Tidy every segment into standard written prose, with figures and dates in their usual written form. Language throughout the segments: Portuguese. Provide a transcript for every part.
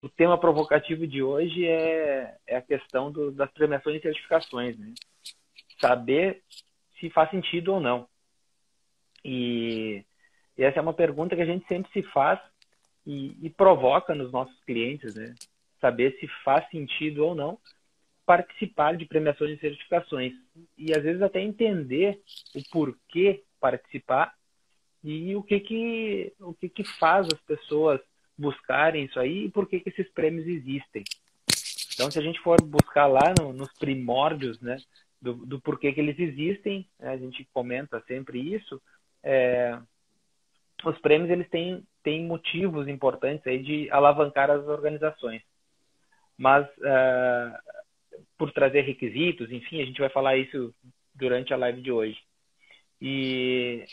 o tema provocativo de hoje é a questão das premiações e certificações, né? Saber se faz sentido ou não. E essa é uma pergunta que a gente sempre se faz e provoca nos nossos clientes, né? Saber se faz sentido ou não participar de premiações e certificações. E às vezes até entender o porquê participar e o que faz as pessoas buscarem isso aí e por que esses prêmios existem. Então, se a gente for buscar lá nos primórdios, né, do porquê que eles existem, né, a gente comenta sempre isso, os prêmios eles têm motivos importantes aí de alavancar as organizações. Mas, por trazer requisitos, enfim, a gente vai falar isso durante a live de hoje. E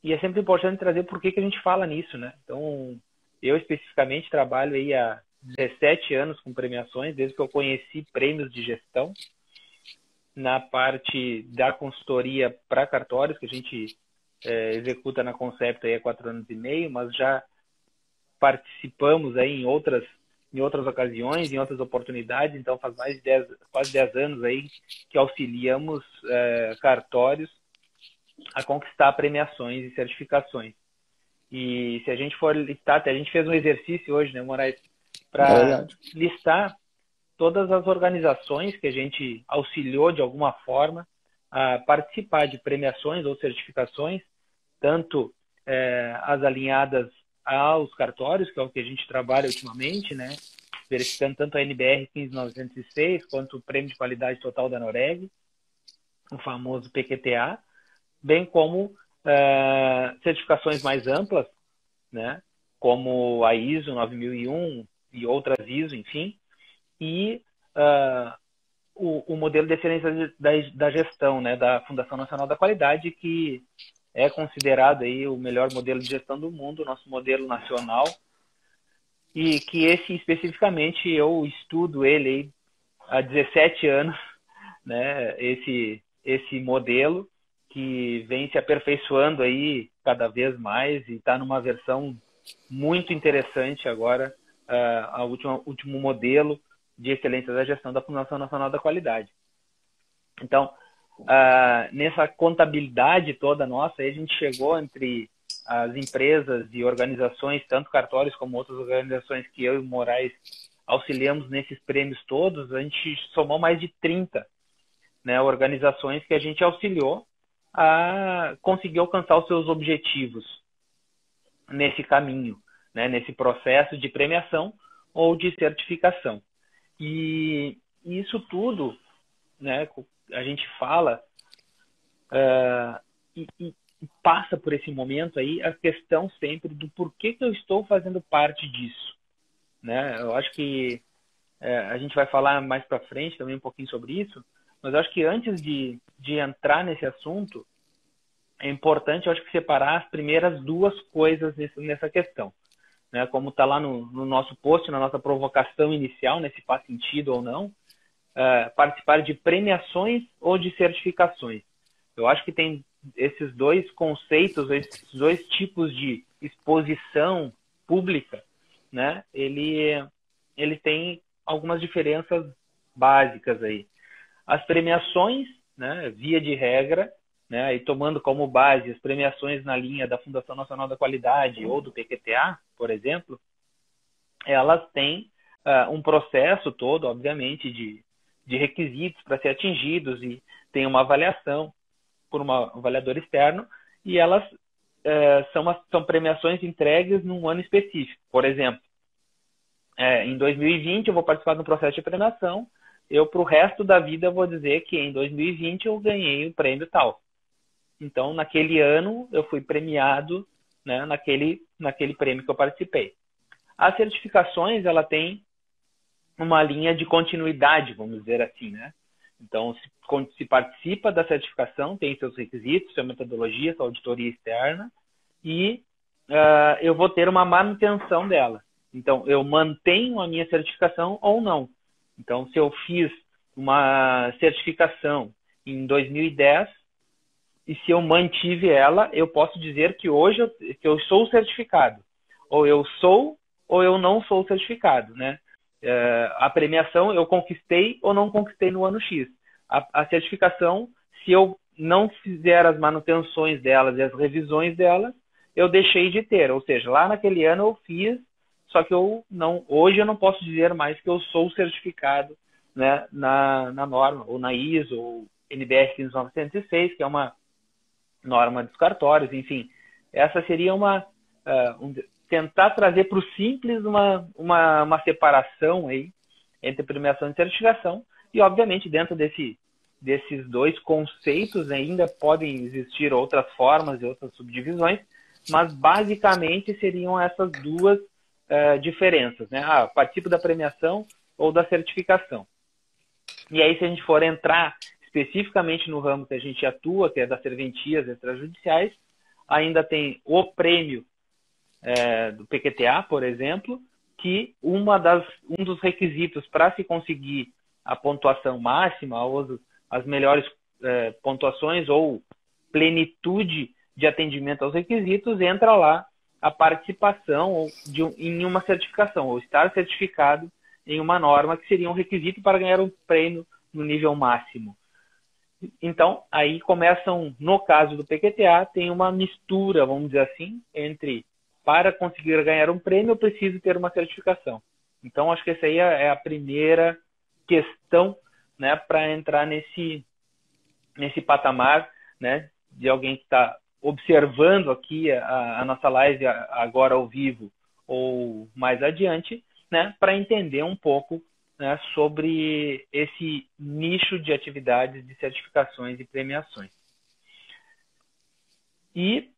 é sempre importante trazer por que a gente fala nisso, né? Então, eu especificamente trabalho aí há 17 anos com premiações, desde que eu conheci prêmios de gestão, na parte da consultoria para cartórios, que a gente executa na Concept aí há 4 anos e meio, mas já participamos aí em outras ocasiões, em outras oportunidades, então faz quase 10 anos aí que auxiliamos cartórios a conquistar premiações e certificações. E se a gente for listar, até a gente fez um exercício hoje, né, Moraes, para listar todas as organizações que a gente auxiliou de alguma forma a participar de premiações ou certificações, tanto as alinhadas aos cartórios, que é o que a gente trabalha ultimamente, né, verificando tanto a NBR 15906 quanto o Prêmio de Qualidade Total da Noreg, o famoso PQTA, bem como certificações mais amplas, né, como a ISO 9001 e outras ISO, enfim, e o modelo de excelência da gestão, né, da Fundação Nacional da Qualidade, que é considerado aí o melhor modelo de gestão do mundo, nosso modelo nacional, e que esse especificamente eu estudo ele aí há 17 anos, né, esse modelo que vem se aperfeiçoando aí cada vez mais e está numa versão muito interessante agora, último modelo de excelência da gestão da Fundação Nacional da Qualidade. Então, nessa contabilidade toda nossa, aí a gente chegou entre as empresas e organizações, tanto cartórios como outras organizações que eu e o Moraes auxiliamos nesses prêmios todos, a gente somou mais de 30, né, organizações que a gente auxiliou a conseguir alcançar os seus objetivos nesse caminho, né, nesse processo de premiação ou de certificação. E isso tudo, né, a gente fala e passa por esse momento aí a questão sempre do porquê que eu estou fazendo parte disso, né? Eu acho que a gente vai falar mais para frente também um pouquinho sobre isso, mas eu acho que antes de entrar nesse assunto, é importante, eu acho que separar as primeiras duas coisas nessa questão, né? Como está lá no nosso post, na nossa provocação inicial, né? Se faz sentido ou não, participar de premiações ou de certificações. Eu acho que tem esses dois conceitos, esses dois tipos de exposição pública, né? Ele tem algumas diferenças básicas aí. As premiações, né, via de regra, né, e tomando como base as premiações na linha da Fundação Nacional da Qualidade ou do PQTA, por exemplo, elas têm um processo todo, obviamente, de requisitos para ser atingidos e tem uma avaliação por um avaliador externo e elas são premiações entregues num ano específico. Por exemplo, em 2020 eu vou participar de um processo de premiação, eu para o resto da vida vou dizer que em 2020 eu ganhei o prêmio tal. Então, naquele ano eu fui premiado, né, naquele prêmio que eu participei. As certificações, ela tem uma linha de continuidade, vamos dizer assim, né? Então, se participa da certificação, tem seus requisitos, sua metodologia, sua auditoria externa, e eu vou ter uma manutenção dela. Então, eu mantenho a minha certificação ou não. Então, se eu fiz uma certificação em 2010, e se eu mantive ela, eu posso dizer que hoje eu sou certificado. Ou eu sou ou eu não sou certificado, né? A premiação eu conquistei ou não conquistei no ano X. A certificação, se eu não fizer as manutenções delas e as revisões delas, eu deixei de ter. Ou seja, lá naquele ano eu fiz, só que hoje eu não posso dizer mais que eu sou certificado, né, na norma, ou na ISO, ou NBR 15906, que é uma norma dos cartórios, enfim. Essa seria tentar trazer para o simples uma separação aí entre premiação e certificação, e obviamente dentro desses dois conceitos ainda podem existir outras formas e outras subdivisões, mas basicamente seriam essas duas diferenças, né? Participo da premiação ou da certificação. E aí, se a gente for entrar especificamente no ramo que a gente atua, que é das serventias extrajudiciais, ainda tem o prêmio do PQTA, por exemplo, que um dos requisitos para se conseguir a pontuação máxima, ou as melhores pontuações ou plenitude de atendimento aos requisitos, entra lá a participação em uma certificação, ou estar certificado em uma norma, que seria um requisito para ganhar um prêmio no nível máximo. Então, aí começam, no caso do PQTA, tem uma mistura, vamos dizer assim, entre para conseguir ganhar um prêmio, eu preciso ter uma certificação. Então, acho que essa aí é a primeira questão, né, para entrar nesse patamar, né, de alguém que está observando aqui a nossa live agora ao vivo ou mais adiante, né, para entender um pouco, né, sobre esse nicho de atividades de certificações e premiações. E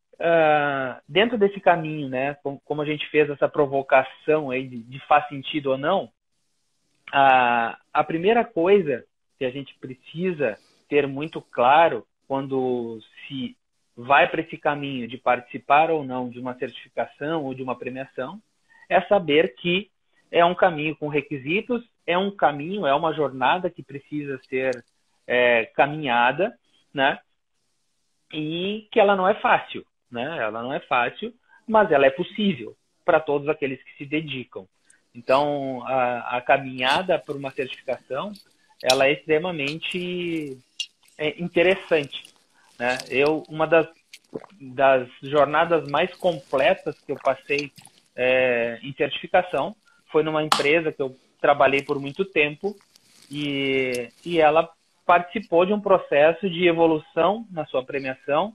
dentro desse caminho, né, como a gente fez essa provocação aí de faz sentido ou não, a primeira coisa que a gente precisa ter muito claro quando se vai para esse caminho de participar ou não de uma certificação ou de uma premiação é saber que é um caminho com requisitos, é um caminho, é uma jornada que precisa ser caminhada, né? E que ela não é fácil, né? Ela não é fácil, mas ela é possível para todos aqueles que se dedicam. Então, a caminhada por uma certificação, ela é extremamente interessante, né? Uma das jornadas mais completas que eu passei em certificação foi numa empresa que eu trabalhei por muito tempo e ela participou de um processo de evolução na sua premiação,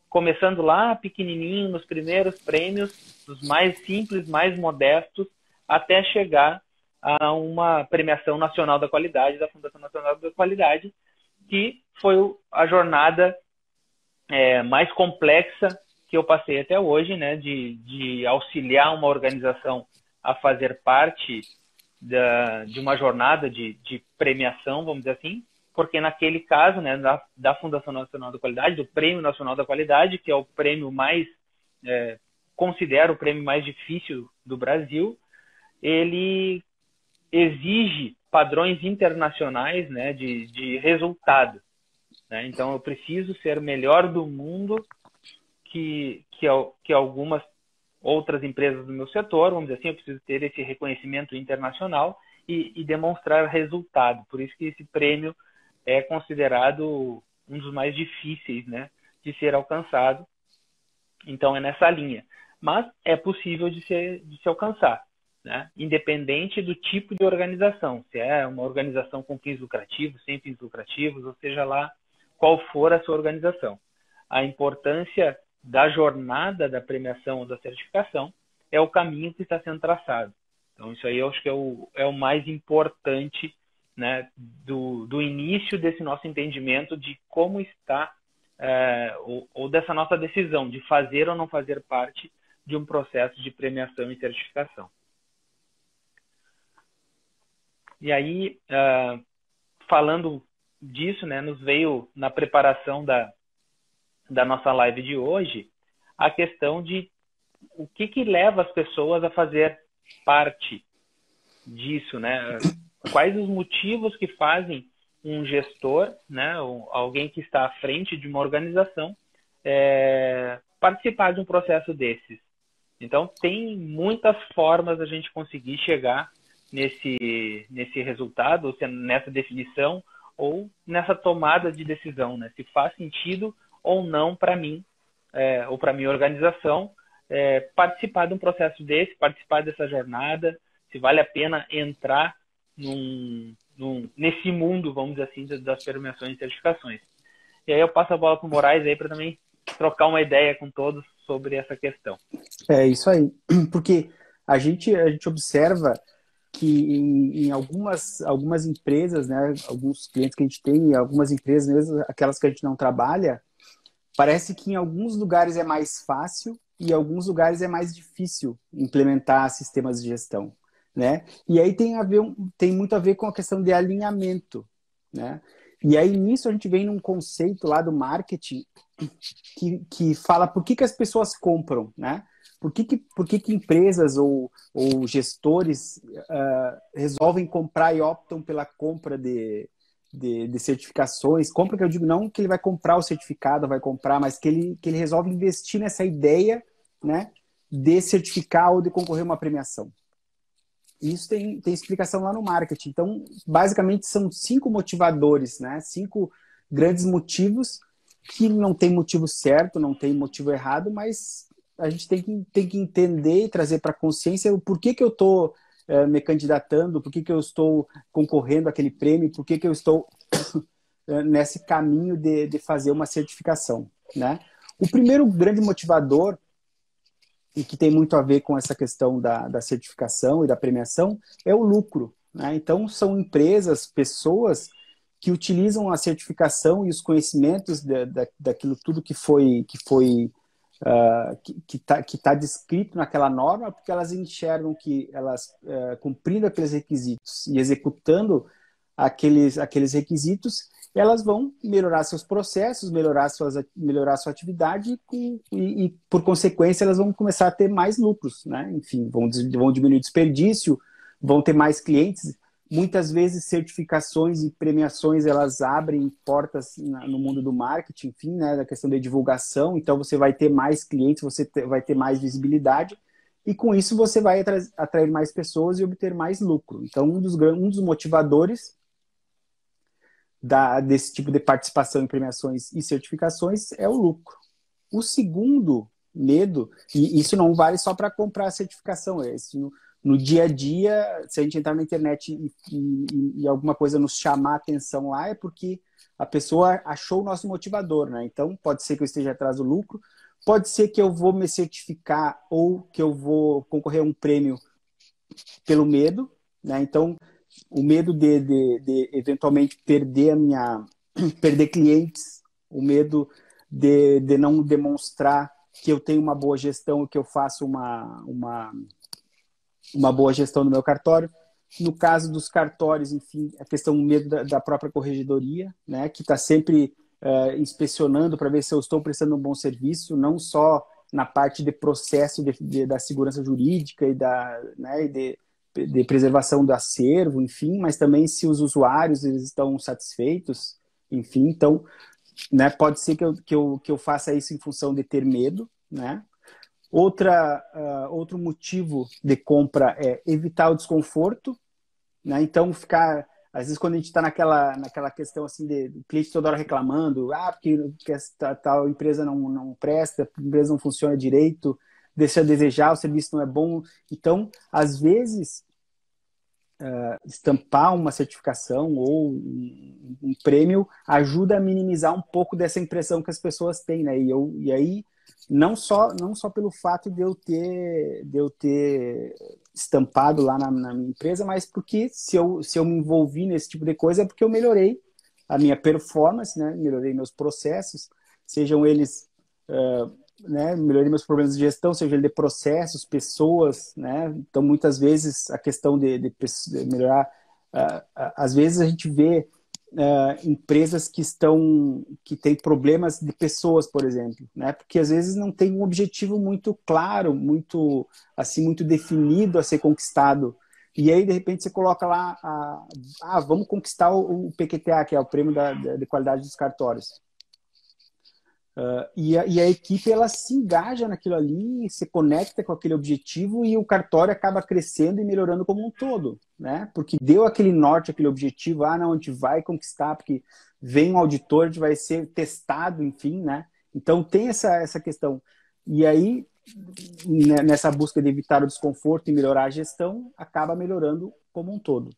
começando lá pequenininho, nos primeiros prêmios, dos mais simples, mais modestos, até chegar a uma premiação nacional da qualidade, da Fundação Nacional da Qualidade, que foi a jornada mais complexa que eu passei até hoje, né, de auxiliar uma organização a fazer parte de uma jornada de premiação, vamos dizer assim, porque naquele caso, né, da Fundação Nacional da Qualidade, do Prêmio Nacional da Qualidade, que é o prêmio considero o prêmio mais difícil do Brasil, ele exige padrões internacionais, né, de resultado, né? Então, eu preciso ser melhor do mundo que algumas outras empresas do meu setor, vamos dizer assim, eu preciso ter esse reconhecimento internacional e demonstrar resultado. Por isso que esse prêmio é considerado um dos mais difíceis, né, de ser alcançado. Então, é nessa linha. Mas é possível de se alcançar, né? Independente do tipo de organização, se é uma organização com fins lucrativos, sem fins lucrativos, ou seja lá qual for a sua organização. A importância da jornada da premiação ou da certificação é o caminho que está sendo traçado. Então, isso aí eu acho que é o mais importante, né, do início desse nosso entendimento de como está, ou dessa nossa decisão de fazer ou não fazer parte de um processo de premiação e certificação. E aí, falando disso, né, nos veio na preparação da nossa live de hoje a questão de o que leva as pessoas a fazer parte disso, né? Quais os motivos que fazem um gestor, né, alguém que está à frente de uma organização, participar de um processo desses. Então, tem muitas formas da gente conseguir chegar nesse resultado, ou nessa definição, ou nessa tomada de decisão, né? Se faz sentido ou não para mim, ou para minha organização, participar de um processo desse, participar dessa jornada, se vale a pena entrar nesse mundo, vamos dizer assim, das premiações e certificações. E aí eu passo a bola para o Moraes aí para também trocar uma ideia com todos sobre essa questão. É isso aí. Porque a gente observa que em algumas empresas, né, alguns clientes que a gente tem, algumas empresas mesmo, aquelas que a gente não trabalha, parece que em alguns lugares é mais fácil e em alguns lugares é mais difícil implementar sistemas de gestão, né? E aí tem muito a ver com a questão de alinhamento, né? E aí nisso a gente vem num conceito lá do marketing que fala por que as pessoas compram, né? Por que empresas ou gestores resolvem comprar e optam pela compra de certificações? Compra, que eu digo, não que ele vai comprar o certificado, vai comprar, mas que ele resolve investir nessa ideia, né, de certificar ou de concorrer a uma premiação. Isso tem explicação lá no marketing. Então, basicamente, são 5 motivadores, né? 5 grandes motivos que não tem motivo certo, não tem motivo errado, mas a gente tem que entender e trazer para a consciência o porquê que eu estou me candidatando, por que eu estou concorrendo àquele prêmio, por que eu estou nesse caminho de fazer uma certificação, né? O primeiro grande motivador, e que tem muito a ver com essa questão da certificação e da premiação, é o lucro, né? Então, são empresas, pessoas que utilizam a certificação e os conhecimentos daquilo tudo que está descrito naquela norma, porque elas enxergam que elas, cumprindo aqueles requisitos e executando aqueles requisitos, elas vão melhorar seus processos, melhorar sua atividade e, por consequência, elas vão começar a ter mais lucros, né? Enfim, vão diminuir o desperdício, vão ter mais clientes. Muitas vezes, certificações e premiações, elas abrem portas no mundo do marketing, enfim, né, da questão da divulgação. Então, você vai ter mais clientes, vai ter mais visibilidade, e com isso você vai atrair mais pessoas e obter mais lucro. Então, um dos motivadores desse tipo de participação em premiações e certificações é o lucro. O segundo medo, e isso não vale só para comprar a certificação, no dia a dia, se a gente entrar na internet e alguma coisa nos chamar a atenção lá, é porque a pessoa achou o nosso motivador, né? Então, pode ser que eu esteja atrás do lucro, pode ser que eu vou me certificar ou que eu vou concorrer a um prêmio pelo medo, né? Então, o medo de eventualmente perder clientes, o medo de não demonstrar que eu tenho uma boa gestão, que eu faço uma boa gestão no meu cartório. No caso dos cartórios, enfim, a questão do medo da própria corregedoria, né, que está sempre inspecionando para ver se eu estou prestando um bom serviço, não só na parte de processo da segurança jurídica e de preservação do acervo, enfim, mas também se os usuários eles estão satisfeitos, enfim. Então, né, pode ser que eu faça isso em função de ter medo, né? Outro motivo de compra é evitar o desconforto, né? Então, às vezes, quando a gente está naquela questão assim de cliente toda hora reclamando, porque essa tal empresa não presta, a empresa não funciona direito, deixa a desejar, o serviço não é bom. Então, às vezes, estampar uma certificação ou um prêmio ajuda a minimizar um pouco dessa impressão que as pessoas têm, né? E aí, não só pelo fato de eu ter estampado lá na minha empresa, mas porque se eu me envolvi nesse tipo de coisa é porque eu melhorei a minha performance, né? Melhorei meus processos, sejam eles né, melhorei meus problemas de gestão, seja ele de processos, pessoas, né? Então, muitas vezes, a questão de melhorar... às vezes, a gente vê empresas que têm problemas de pessoas, por exemplo, né? Porque, às vezes, não tem um objetivo muito claro, muito definido a ser conquistado. E aí, de repente, você coloca lá, vamos conquistar o PQTA, que é o Prêmio de Qualidade dos Cartórios. E a equipe, ela se engaja naquilo ali, se conecta com aquele objetivo e o cartório acaba crescendo e melhorando como um todo, né? Porque deu aquele norte, aquele objetivo, não, a gente vai conquistar, porque vem um auditor, a gente vai ser testado, enfim, né? Então tem essa questão. E aí, né, nessa busca de evitar o desconforto e melhorar a gestão, acaba melhorando como um todo.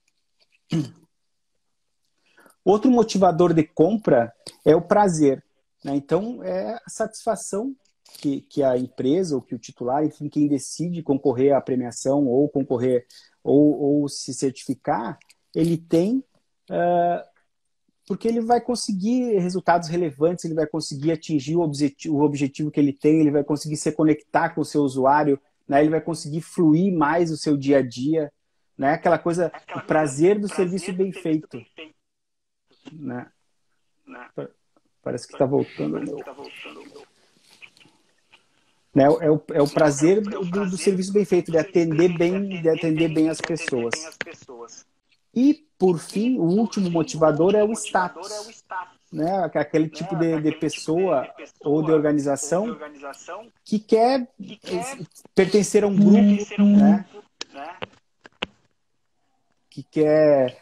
Outro motivador de compra é o prazer, né? Então, é a satisfação que a empresa ou que o titular, enfim, quem decide concorrer à premiação ou concorrer ou se certificar, ele tem, porque ele vai conseguir resultados relevantes, ele vai conseguir atingir o objetivo que ele tem, ele vai conseguir se conectar com o seu usuário, né? Ele vai conseguir fluir mais o seu dia a dia, né? Aquela coisa, o prazer do serviço bem feito, né? Parece que está voltando. Né? É o prazer do serviço bem feito, de atender bem as pessoas. E, por fim, o último motivador é o status. Né? Aquele tipo de pessoa ou de organização que quer pertencer a um grupo, né? Que quer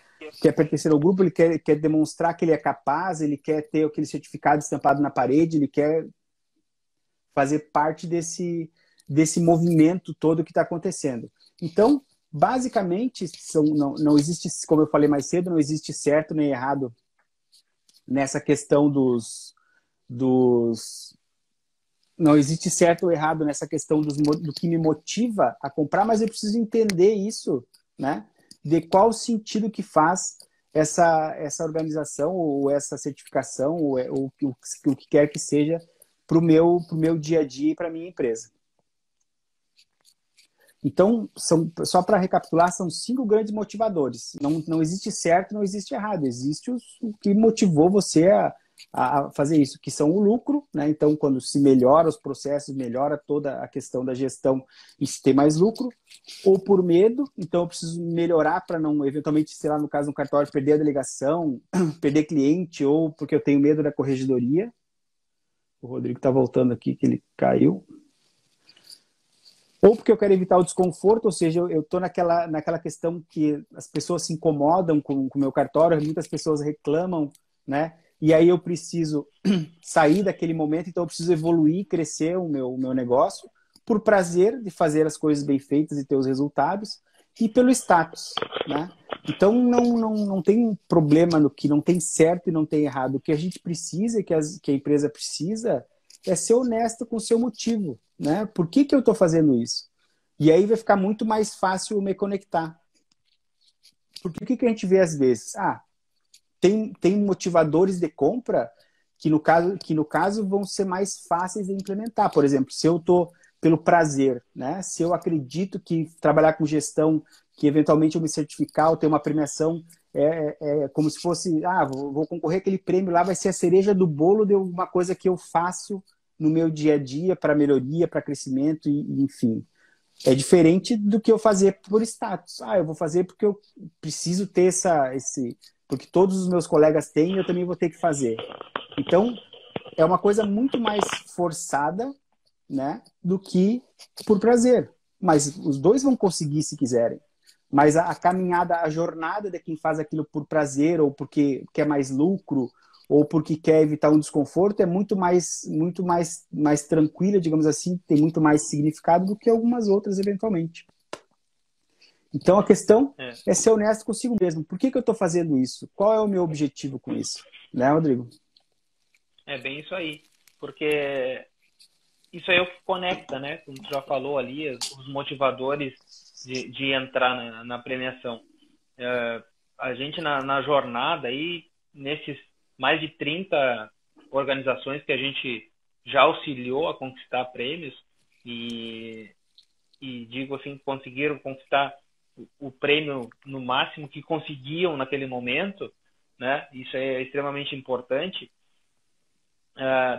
pertencer ao grupo, ele quer demonstrar que ele é capaz, ele quer ter aquele certificado estampado na parede, ele quer fazer parte desse movimento todo que está acontecendo. Então, basicamente, não existe, como eu falei mais cedo, não existe certo nem errado nessa questão não existe certo ou errado nessa questão do que me motiva a comprar, mas eu preciso entender isso, né? De qual sentido que faz essa organização ou essa certificação ou o que quer que seja para o meu dia a dia e para a minha empresa. Então, só para recapitular, são 5 grandes motivadores. Não existe certo, não existe errado. Existe o que motivou você a fazer isso, que são o lucro, né? Então, quando se melhora os processos, melhora toda a questão da gestão e se tem mais lucro, ou por medo, então eu preciso melhorar para não, eventualmente, sei lá, no caso do cartório, perder a delegação, perder cliente, ou porque eu tenho medo da corregedoria. O Rodrigo está voltando aqui, que ele caiu. Ou porque eu quero evitar o desconforto, ou seja, eu estou naquela questão que as pessoas se incomodam com o meu cartório, muitas pessoas reclamam, né? E aí eu preciso sair daquele momento, então eu preciso evoluir, crescer o meu negócio, por prazer de fazer as coisas bem feitas e ter os resultados, e pelo status, né? Então não tem problema no que não tem certo e não tem errado. O que a gente precisa, que a empresa precisa, é ser honesto com o seu motivo, né? Por que eu estou fazendo isso? E aí vai ficar muito mais fácil me conectar. Porque o que a gente vê às vezes? Tem motivadores de compra que no caso vão ser mais fáceis de implementar. Por exemplo, se eu estou pelo prazer, né? Se eu acredito que trabalhar com gestão, que eventualmente eu me certificar ou ter uma premiação é como se fosse, vou concorrer aquele prêmio lá, vai ser a cereja do bolo de uma coisa que eu faço no meu dia a dia para melhoria, para crescimento e enfim. É diferente do que eu fazer por status. Eu vou fazer porque eu preciso ter porque todos os meus colegas têm, eu também vou ter que fazer. Então, é uma coisa muito mais forçada, né, do que por prazer. Mas os dois vão conseguir se quiserem. Mas a caminhada, a jornada de quem faz aquilo por prazer ou porque quer mais lucro ou porque quer evitar um desconforto é muito mais tranquila, digamos assim, tem muito mais significado do que algumas outras, eventualmente. Então, a questão é ser honesto consigo mesmo. Por que eu estou fazendo isso? Qual é o meu objetivo com isso? Né, Rodrigo? É bem isso aí. Porque isso aí é o que conecta, né? Como tu já falou ali, os motivadores de entrar na premiação. A gente na jornada aí, nesses mais de 30 organizações que a gente já auxiliou a conquistar prêmios e digo assim, conseguiram conquistar o prêmio no máximo que conseguiam naquele momento, né? Isso é extremamente importante.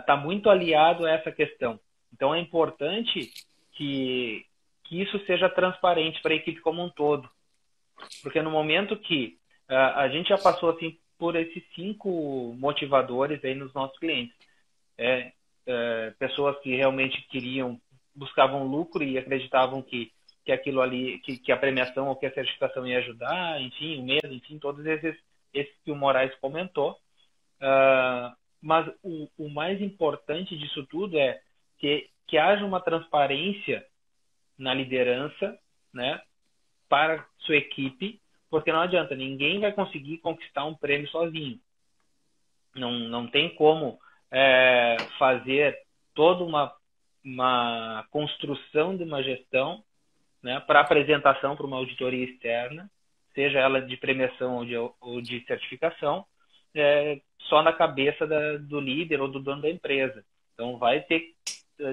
Está muito aliado a essa questão. Então é importante que isso seja transparente para a equipe como um todo, porque no momento que a gente já passou assim por esses 5 motivadores aí nos nossos clientes, pessoas que realmente buscavam lucro e acreditavam que aquilo ali, que a premiação ou que a certificação ia ajudar, enfim, o medo, enfim, todos esses que o Moraes comentou. Mas o mais importante disso tudo é que haja uma transparência na liderança, né, para sua equipe, porque não adianta, ninguém vai conseguir conquistar um prêmio sozinho. Não tem como fazer toda uma construção de uma gestão, né, para apresentação para uma auditoria externa, seja ela de premiação ou de certificação, só na cabeça do líder ou do dono da empresa. Então, vai ter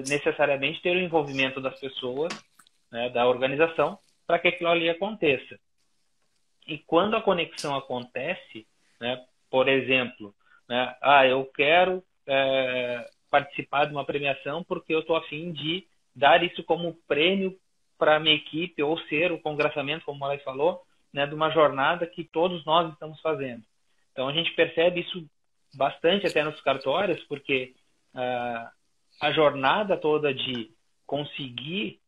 necessariamente ter o envolvimento das pessoas, né, da organização, para que aquilo ali aconteça. E quando a conexão acontece, né, por exemplo, né, eu quero participar de uma premiação porque eu estou a fim de dar isso como prêmio para a minha equipe, ou ser o congraçamento, como o Moraes falou, né, de uma jornada que todos nós estamos fazendo. Então, a gente percebe isso bastante até nos cartórios, porque a jornada toda de conseguir...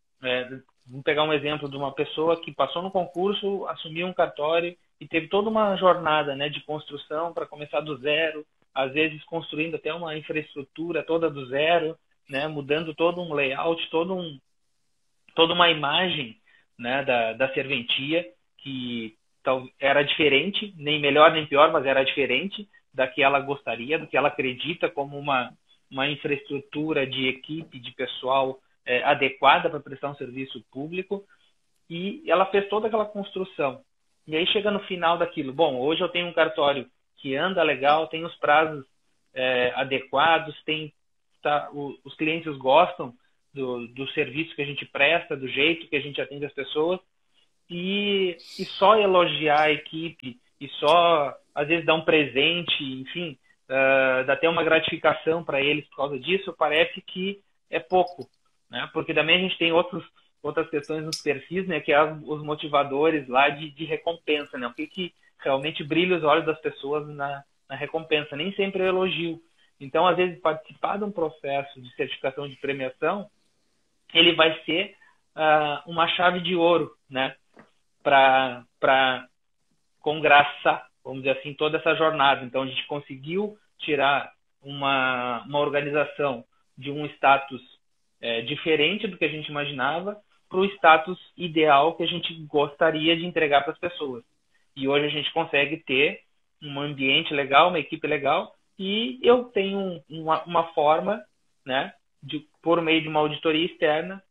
vamos pegar um exemplo de uma pessoa que passou no concurso, assumiu um cartório e teve toda uma jornada, né, de construção para começar do zero, às vezes construindo até uma infraestrutura toda do zero, né, mudando todo um layout, toda uma imagem, né, da serventia, que era diferente, nem melhor nem pior, mas era diferente da que ela gostaria, do que ela acredita como uma infraestrutura de equipe, de pessoal adequada para prestar um serviço público, e ela fez toda aquela construção. E aí chega no final daquilo, bom, hoje eu tenho um cartório que anda legal, tem os prazos adequados, os clientes gostam do serviço que a gente presta, do jeito que a gente atende as pessoas, e só elogiar a equipe, e só, às vezes, dar um presente, enfim, dar até uma gratificação para eles por causa disso, parece que é pouco, né? Porque também a gente tem outras questões nos perfis, né, que é os motivadores lá de recompensa, né? O que realmente brilha os olhos das pessoas na recompensa, nem sempre é elogio. Então, às vezes, participar de um processo de certificação de premiação, ele vai ser uma chave de ouro, né, para congraçar, vamos dizer assim, toda essa jornada. Então, a gente conseguiu tirar uma organização de um status diferente do que a gente imaginava para o status ideal que a gente gostaria de entregar para as pessoas. E hoje a gente consegue ter um ambiente legal, uma equipe legal, e eu tenho uma forma, né, por meio de uma auditoria externa,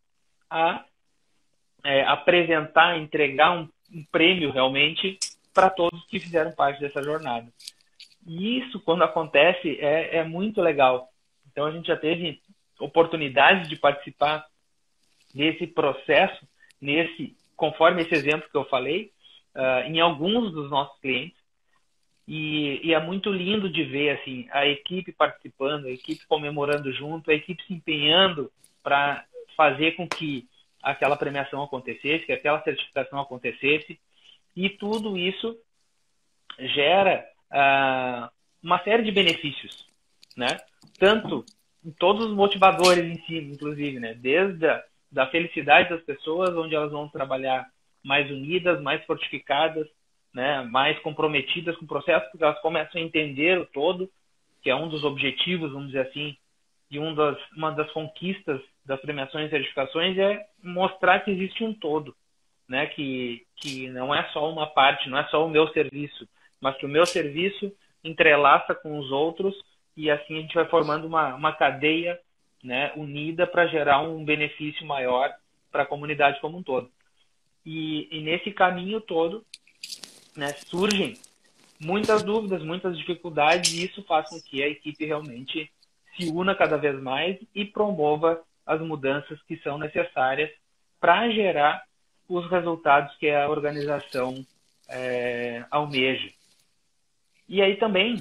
apresentar, entregar um prêmio realmente para todos que fizeram parte dessa jornada. E isso, quando acontece, é muito legal. Então, a gente já teve oportunidade de participar desse processo, conforme esse exemplo que eu falei, em alguns dos nossos clientes. E é muito lindo de ver assim, a equipe participando, a equipe comemorando junto, a equipe se empenhando para fazer com que aquela premiação acontecesse, que aquela certificação acontecesse. E tudo isso gera uma série de benefícios, né? Tanto em todos os motivadores em si, inclusive, né? Desde da felicidade das pessoas, onde elas vão trabalhar mais unidas, mais fortificadas, né? Mais comprometidas com o processo, porque elas começam a entender o todo, que é um dos objetivos, vamos dizer assim, e uma das conquistas das premiações e certificações é mostrar que existe um todo, né? Que não é só uma parte, não é só o meu serviço, mas que o meu serviço entrelaça com os outros, e assim a gente vai formando uma cadeia, né, unida para gerar um benefício maior para a comunidade como um todo. E nesse caminho todo, né, surgem muitas dúvidas, muitas dificuldades, e isso faz com que a equipe realmente se una cada vez mais e promova as mudanças que são necessárias para gerar os resultados que a organização almeja. E aí também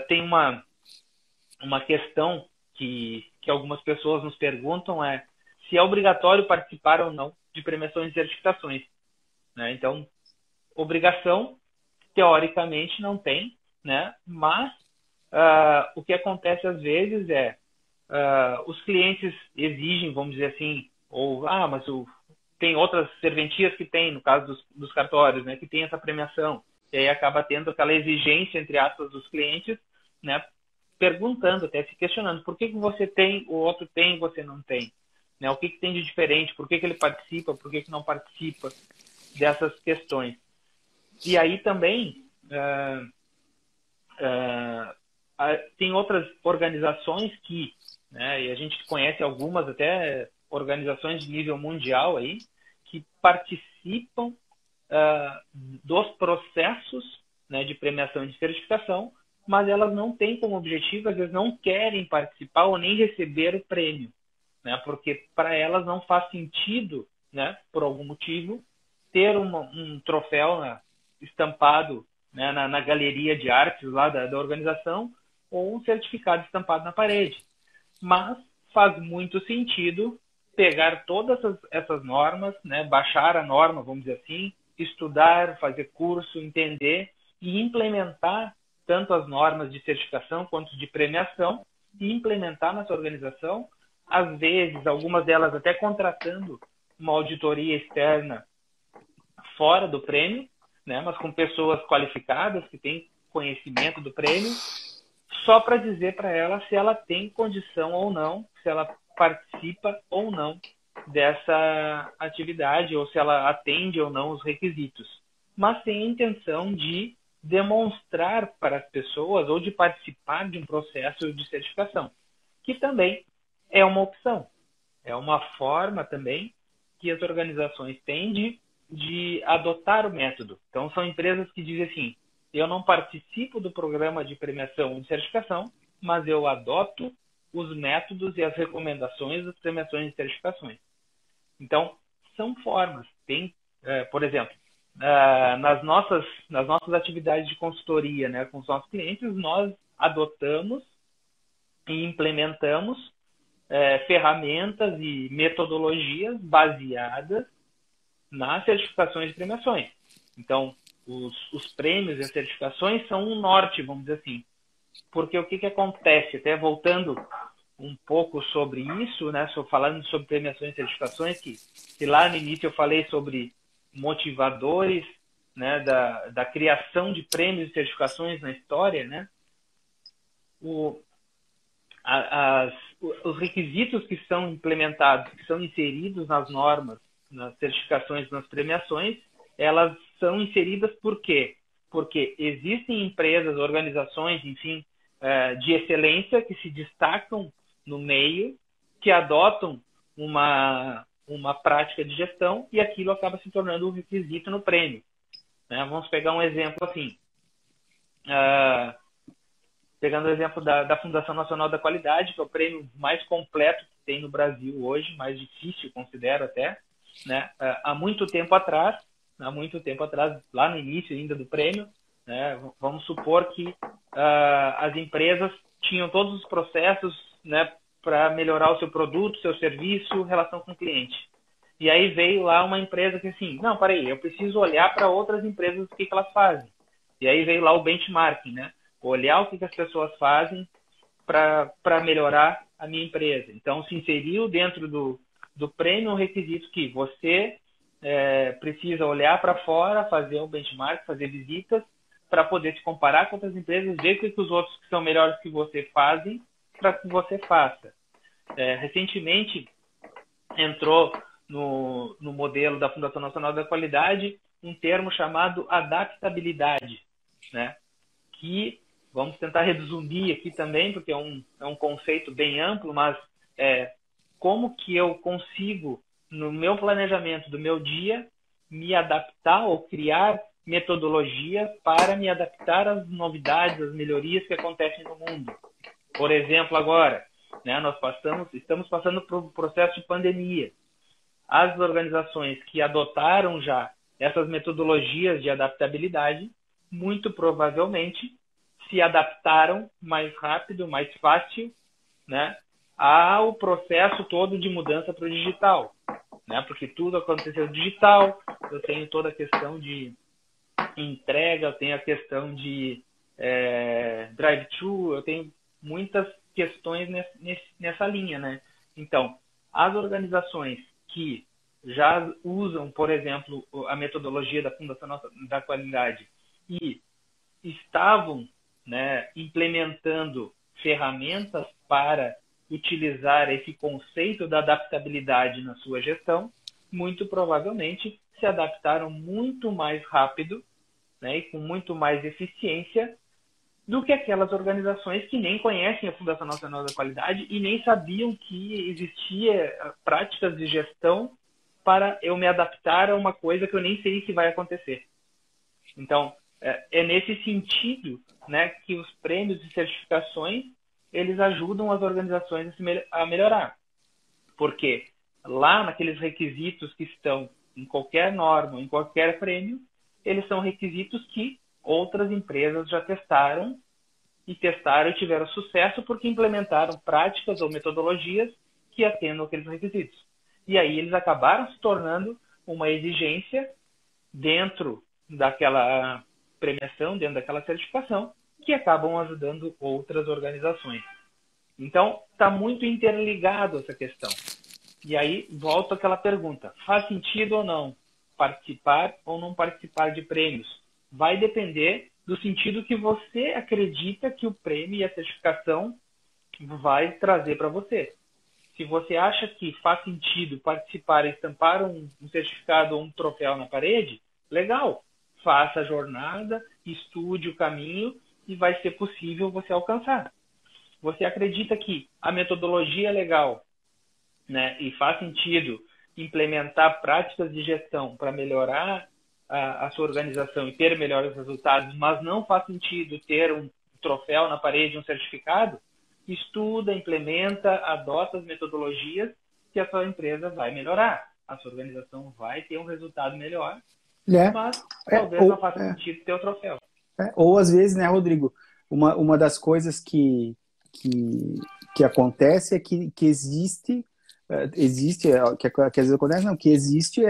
tem uma questão que algumas pessoas nos perguntam, se é obrigatório participar ou não de premiações e certificações, né? Então, obrigação, teoricamente, não tem, né? Mas o que acontece às vezes os clientes exigem, vamos dizer assim, ou, mas tem outras serventias que tem, no caso dos cartórios, né, que tem essa premiação. E aí acaba tendo aquela exigência, entre aspas, dos clientes, né, perguntando, até se questionando, por que você tem, o outro tem e você não tem? Né, o que tem de diferente? Por que ele participa? Por que não participa dessas questões? E aí também tem outras organizações que, né, e a gente conhece algumas até organizações de nível mundial aí, que participam dos processos, né, de premiação e de certificação, mas elas não têm como objetivo, às vezes não querem participar ou nem receber o prêmio, né, porque para elas não faz sentido, né, por algum motivo, ter um troféu estampado, né, na galeria de artes lá da organização, ou um certificado estampado na parede. Mas faz muito sentido pegar todas essas normas, né, baixar a norma, vamos dizer assim, estudar, fazer curso, entender e implementar tanto as normas de certificação quanto de premiação e implementar na sua organização, às vezes, algumas delas até contratando uma auditoria externa fora do prêmio, né, mas com pessoas qualificadas que têm conhecimento do prêmio, só para dizer para ela se ela tem condição ou não, se ela participa ou não dessa atividade, ou se ela atende ou não os requisitos. Mas tem a intenção de demonstrar para as pessoas ou de participar de um processo de certificação, que também é uma opção. É uma forma também que as organizações têm de adotar o método. Então, são empresas que dizem assim, eu não participo do programa de premiação ou de certificação, mas eu adoto os métodos e as recomendações das premiações e certificações. Então, são formas. Tem, por exemplo, nas nossas atividades de consultoria, né, com os nossos clientes, nós adotamos e implementamos ferramentas e metodologias baseadas nas certificações e premiações. Então, os prêmios e as certificações são um norte, vamos dizer assim. Porque o que acontece? Até voltando um pouco sobre isso, né? Falando sobre premiações e certificações, que lá no início eu falei sobre motivadores, né? Da criação de prêmios e certificações na história, né? Os requisitos que são implementados, que são inseridos nas normas, nas certificações, nas premiações, elas são inseridas por quê? Porque existem empresas, organizações, enfim, de excelência que se destacam no meio, que adotam uma prática de gestão e aquilo acaba se tornando um requisito no prêmio. Né? Vamos pegar um exemplo assim. Pegando o exemplo da Fundação Nacional da Qualidade, que é o prêmio mais completo que tem no Brasil hoje, mais difícil, considero até, né? Há muito tempo atrás, lá no início ainda do prêmio, né? Vamos supor que as empresas tinham todos os processos, né, para melhorar o seu produto, seu serviço, relação com o cliente. E aí veio lá uma empresa que assim, não, peraí, eu preciso olhar para outras empresas, o que elas fazem. E aí veio lá o benchmarking, né? Olhar o que as pessoas fazem para melhorar a minha empresa. Então, se inseriu dentro do prêmio um requisito que você precisa olhar para fora, fazer um benchmark, fazer visitas, para poder se comparar com outras empresas, ver o que os outros que são melhores que você fazem, para que você faça. Recentemente, entrou no modelo da Fundação Nacional da Qualidade um termo chamado adaptabilidade, né? Que vamos tentar resumir aqui também, porque é um conceito bem amplo, mas como que eu consigo, no meu planejamento do meu dia, me adaptar ou criar metodologia para me adaptar às novidades, às melhorias que acontecem no mundo. Por exemplo, agora, né, estamos passando por um processo de pandemia. As organizações que adotaram já essas metodologias de adaptabilidade, muito provavelmente se adaptaram mais rápido, mais fácil, né, ao processo todo de mudança para o digital, né, porque tudo aconteceu digital. Eu tenho toda a questão de entrega, eu tenho a questão de drive-thru, eu tenho muitas questões nessa linha, né? Então, as organizações que já usam, por exemplo, a metodologia da Fundação da Qualidade e estavam, né, implementando ferramentas para utilizar esse conceito da adaptabilidade na sua gestão, muito provavelmente se adaptaram muito mais rápido, né, e com muito mais eficiência do que aquelas organizações que nem conhecem a Fundação Nacional da Qualidade e nem sabiam que existia práticas de gestão para eu me adaptar a uma coisa que eu nem sei se vai acontecer. Então, é nesse sentido, né, que os prêmios e certificações eles ajudam as organizações a melhorar. Porque lá naqueles requisitos que estão em qualquer norma, em qualquer prêmio, eles são requisitos que outras empresas já testaram e tiveram sucesso porque implementaram práticas ou metodologias que atendam aqueles requisitos. E aí eles acabaram se tornando uma exigência dentro daquela premiação, dentro daquela certificação, que acabam ajudando outras organizações. Então, está muito interligado essa questão. E aí, volta àquela pergunta. Faz sentido ou não participar ou não participar de prêmios? Vai depender do sentido que você acredita que o prêmio e a certificação vai trazer para você. Se você acha que faz sentido participar e estampar um certificado ou um troféu na parede, legal. Faça a jornada, estude o caminho e vai ser possível você alcançar. Você acredita que a metodologia é legal, né, e faz sentido implementar práticas de gestão para melhorar a sua organização e ter melhores resultados, mas não faz sentido ter um troféu na parede, um certificado, estuda, implementa, adota as metodologias que a sua empresa vai melhorar. A sua organização vai ter um resultado melhor, mas talvez não faça sentido ter o troféu. Ou às vezes, né, Rodrigo, uma das coisas que acontece é que existe que às vezes acontece, não, que existe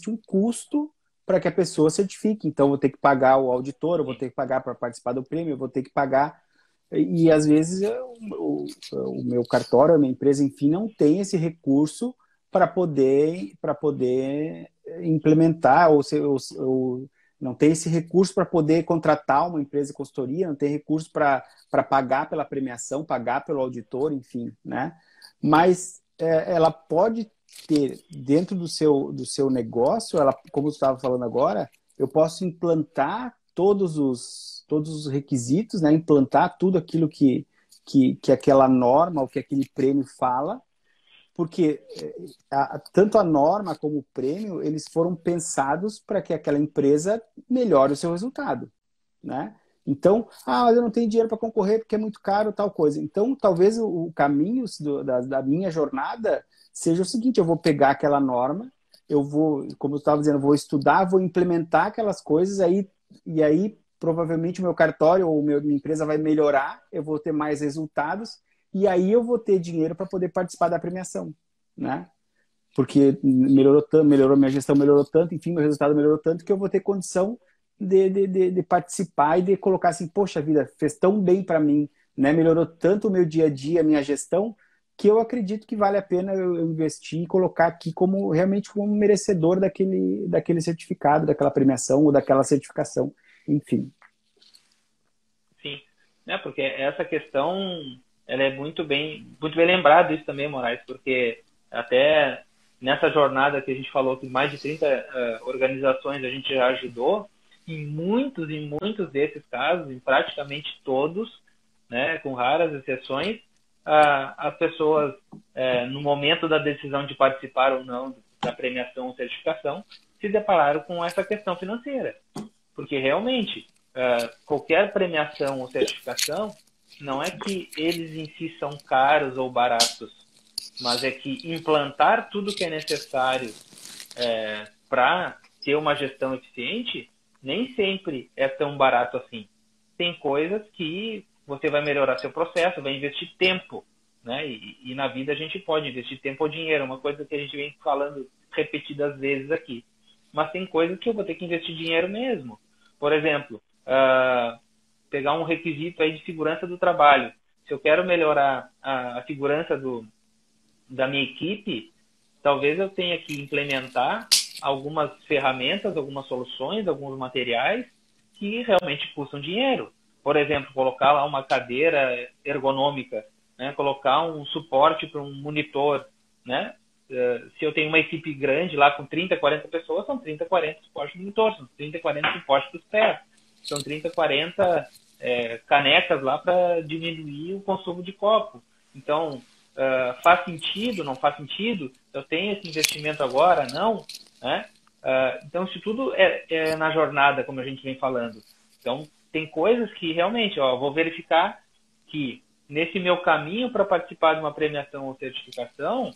um custo para que a pessoa certifique. Então, eu vou ter que pagar o auditor, eu vou ter que pagar para participar do prêmio, eu vou ter que pagar. E às vezes o meu cartório, a minha empresa, enfim, não tem esse recurso para poder implementar, ou não tem esse recurso para poder contratar uma empresa de consultoria, não tem recurso para pagar pela premiação, pagar pelo auditor, enfim, né? Mas ela pode ter, dentro do seu negócio, ela, como você estava falando agora, eu posso implantar todos os requisitos, né? Implantar tudo aquilo que aquela norma ou que aquele prêmio fala, porque tanto a norma como o prêmio, eles foram pensados para que aquela empresa melhore o seu resultado, né? Então, mas eu não tenho dinheiro para concorrer porque é muito caro, tal coisa. Então, talvez o caminho da minha jornada seja o seguinte: eu vou pegar aquela norma, eu vou, como eu estava dizendo, vou estudar, vou implementar aquelas coisas, e aí provavelmente o meu cartório ou minha empresa vai melhorar, eu vou ter mais resultados, e aí eu vou ter dinheiro para poder participar da premiação, né? Porque melhorou minha gestão, melhorou tanto, enfim, meu resultado melhorou tanto que eu vou ter condição de participar e de colocar assim, poxa vida, fez tão bem para mim, né? Melhorou tanto o meu dia a dia, a minha gestão, que eu acredito que vale a pena eu investir e colocar aqui realmente como merecedor daquele certificado, daquela premiação ou daquela certificação, enfim. Sim, né? Porque essa questão, ela é muito bem lembrado isso também, Moraes, porque até nessa jornada que a gente falou que mais de 30 organizações a gente já ajudou, em muitos desses casos, em praticamente todos, né, com raras exceções, as pessoas, no momento da decisão de participar ou não da premiação ou certificação, se depararam com essa questão financeira. Porque realmente, qualquer premiação ou certificação, não é que eles em si são caros ou baratos, mas é que implantar tudo que é necessário para ter uma gestão eficiente nem sempre é tão barato assim. Tem coisas que você vai melhorar seu processo, vai investir tempo, né? E na vida a gente pode investir tempo ou dinheiro, uma coisa que a gente vem falando repetidas vezes aqui. Mas tem coisas que eu vou ter que investir dinheiro mesmo. Por exemplo, pegar um requisito aí de segurança do trabalho. Se eu quero melhorar a segurança da minha equipe, talvez eu tenha que implementar algumas ferramentas, algumas soluções, alguns materiais que realmente custam dinheiro. Por exemplo, colocar lá uma cadeira ergonômica, né? Colocar um suporte para um monitor, né? Se eu tenho uma equipe grande lá com 30, 40 pessoas, são 30, 40 suportes de monitor, são 30, 40 suportes dos pés, são 30, 40 canecas lá para diminuir o consumo de copo. Então, faz sentido, não faz sentido? Eu tenho esse investimento agora? Não, né? Então, isso tudo é na jornada, como a gente vem falando. Então, tem coisas que realmente, vou verificar que nesse meu caminho para participar de uma premiação ou certificação,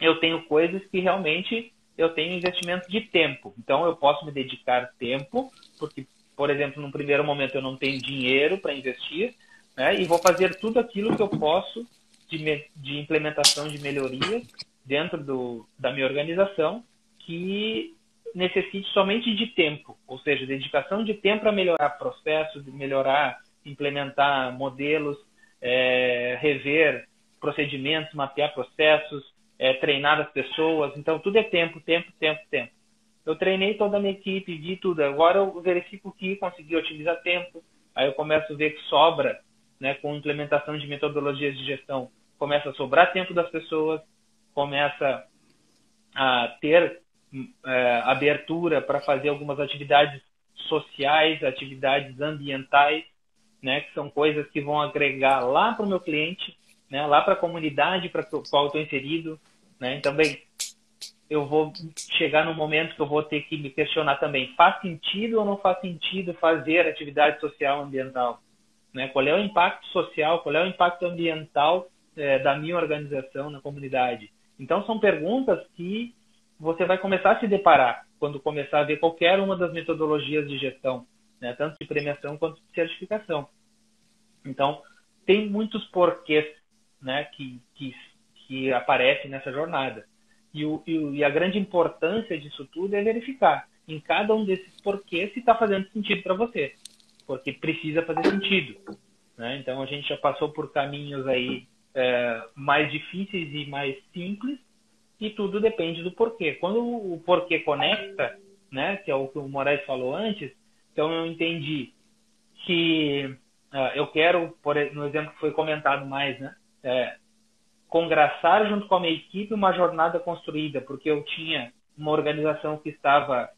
eu tenho coisas que realmente eu tenho investimento de tempo. Então, eu posso me dedicar tempo, porque, por exemplo, num primeiro momento eu não tenho dinheiro para investir, né? E vou fazer tudo aquilo que eu posso de implementação de melhorias dentro da minha organização que necessite somente de tempo, ou seja, dedicação de tempo para melhorar processos, melhorar, implementar modelos, rever procedimentos, mapear processos, treinar as pessoas. Então, tudo é tempo, tempo, tempo, tempo. Eu treinei toda a minha equipe, vi tudo. Agora eu verifico que consegui otimizar tempo. Aí eu começo a ver que sobra, né, com implementação de metodologias de gestão, começa a sobrar tempo das pessoas, começa a ter abertura para fazer algumas atividades sociais, atividades ambientais, né, que são coisas que vão agregar lá para o meu cliente, né, lá para a comunidade para a qual eu estou inserido, né? Então, bem, eu vou chegar num momento que eu vou ter que me questionar também, faz sentido ou não faz sentido fazer atividade social ambiental? Né? Qual é o impacto social, qual é o impacto ambiental da minha organização na comunidade? Então, são perguntas que você vai começar a se deparar quando começar a ver qualquer uma das metodologias de gestão, né? Tanto de premiação quanto de certificação. Então, tem muitos porquês, né, que aparecem nessa jornada. E a grande importância disso tudo é verificar em cada um desses porquês se está fazendo sentido para você. Porque precisa fazer sentido, né? Então, a gente já passou por caminhos aí mais difíceis e mais simples, e tudo depende do porquê. Quando o porquê conecta, né, que é o que o Moraes falou antes, então eu entendi que eu quero, no exemplo que foi comentado mais, né, congraçar junto com a minha equipe uma jornada construída, porque eu tinha uma organização que estava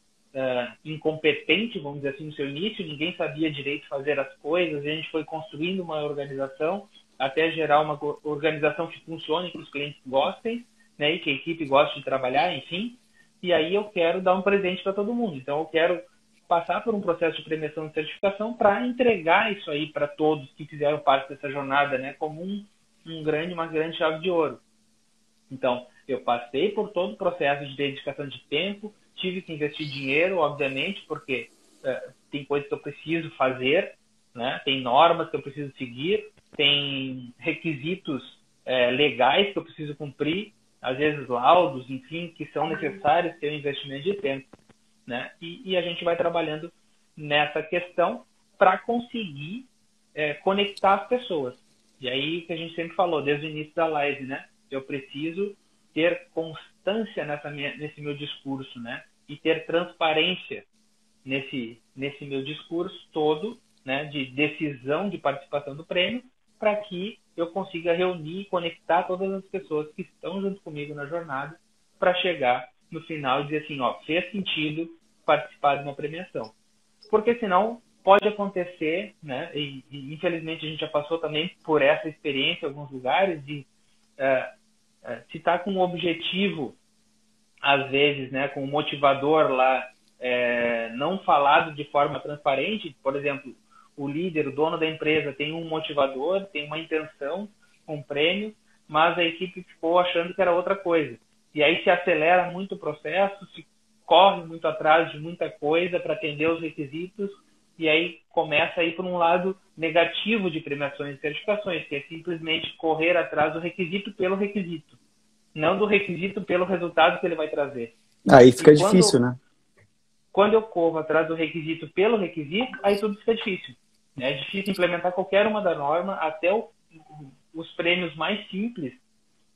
incompetente, vamos dizer assim, no seu início, ninguém sabia direito fazer as coisas, e a gente foi construindo uma organização até gerar uma organização que funcione, que os clientes gostem, né, e que a equipe goste de trabalhar, enfim. E aí eu quero dar um presente para todo mundo. Então eu quero passar por um processo de premiação e certificação para entregar isso aí para todos que fizeram parte dessa jornada, né, como uma grande chave de ouro. Então, eu passei por todo o processo de dedicação de tempo, tive que investir dinheiro, obviamente, porque tem coisas que eu preciso fazer, né? Tem normas que eu preciso seguir, tem requisitos legais que eu preciso cumprir, às vezes laudos, enfim, que são necessários ter um investimento de tempo, né? E a gente vai trabalhando nessa questão para conseguir conectar as pessoas. E aí que a gente sempre falou, desde o início da live, né? Eu preciso ter constância nesse meu discurso, né? E ter transparência nesse meu discurso todo, né? De decisão de participação do prêmio, para que eu consiga reunir e conectar todas as pessoas que estão junto comigo na jornada para chegar no final e dizer assim, fez sentido participar de uma premiação. Porque senão pode acontecer, né? E infelizmente a gente já passou também por essa experiência em alguns lugares de se está com um objetivo, às vezes, né, com um motivador lá não falado de forma transparente, por exemplo, o líder, o dono da empresa tem um motivador, tem uma intenção, um prêmio, mas a equipe ficou achando que era outra coisa. E aí se acelera muito o processo, se corre muito atrás de muita coisa para atender os requisitos, e aí começa a ir por um lado negativo de premiações e certificações, que é simplesmente correr atrás do requisito pelo requisito, não do requisito pelo resultado que ele vai trazer. Aí fica difícil, né? Quando eu corro atrás do requisito pelo requisito, aí tudo fica difícil. É difícil implementar qualquer uma da norma, até os prêmios mais simples,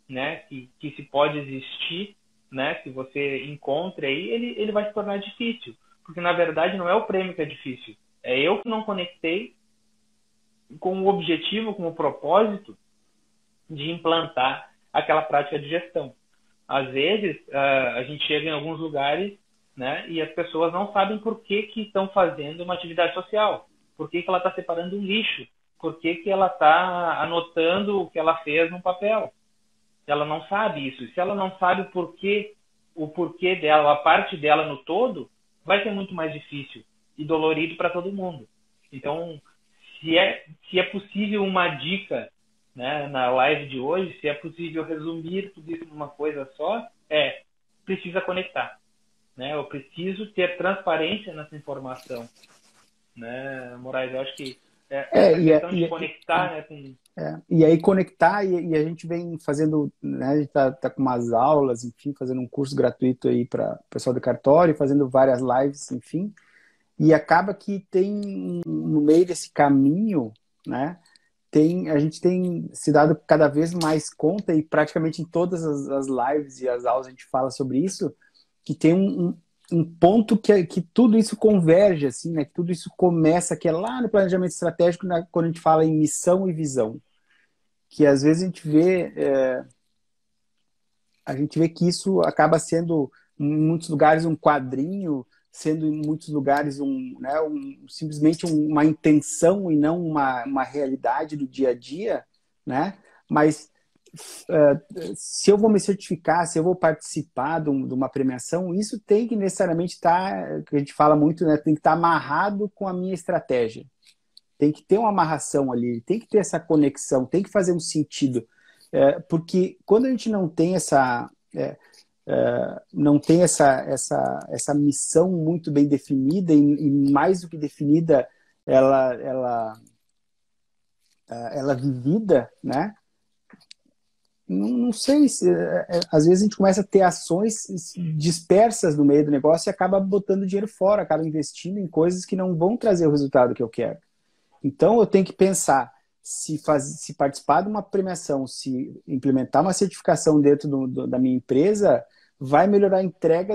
né, que se pode existir, né, se você encontra aí, ele vai se tornar difícil. Porque, na verdade, não é o prêmio que é difícil. É eu que não conectei com o objetivo, com o propósito de implantar aquela prática de gestão. Às vezes, a gente chega em alguns lugares, né, e as pessoas não sabem por que estão fazendo uma atividade social. Por que ela está separando um lixo? Por que ela está anotando o que ela fez no papel? Ela não sabe isso. E se ela não sabe o porquê dela, a parte dela no todo, vai ser muito mais difícil e dolorido para todo mundo. Então, se é possível uma dica, né, na live de hoje, se é possível resumir tudo isso numa coisa só, precisa conectar. Né? Eu preciso ter transparência nessa informação. Né, Moraes? Eu acho que essa questão de conectar, né, com... E aí conectar, e a gente vem fazendo, né, a gente tá com umas aulas, enfim, fazendo um curso gratuito aí para o pessoal do cartório, fazendo várias lives, enfim, e acaba que tem, no meio desse caminho, né, a gente tem se dado cada vez mais conta, e praticamente em todas as lives e as aulas a gente fala sobre isso, que tem um ponto que tudo isso converge, assim, né, que tudo isso começa, que é lá no planejamento estratégico, quando a gente fala em missão e visão. Que às vezes a gente vê que isso acaba sendo em muitos lugares um quadrinho, sendo em muitos lugares simplesmente uma intenção e não uma realidade do dia a dia, né? Mas se eu vou me certificar, se eu vou participar de uma premiação, isso tem que necessariamente estar, que a gente fala muito, né? Tem que estar amarrado com a minha estratégia. Tem que ter uma amarração ali, tem que ter essa conexão, tem que fazer um sentido. Porque quando a gente não tem essa missão muito bem definida e mais do que definida, ela vivida, né? Não sei, às vezes a gente começa a ter ações dispersas no meio do negócio e acaba botando dinheiro fora, acaba investindo em coisas que não vão trazer o resultado que eu quero. Então, eu tenho que pensar se participar de uma premiação, se implementar uma certificação dentro da minha empresa, vai melhorar a entrega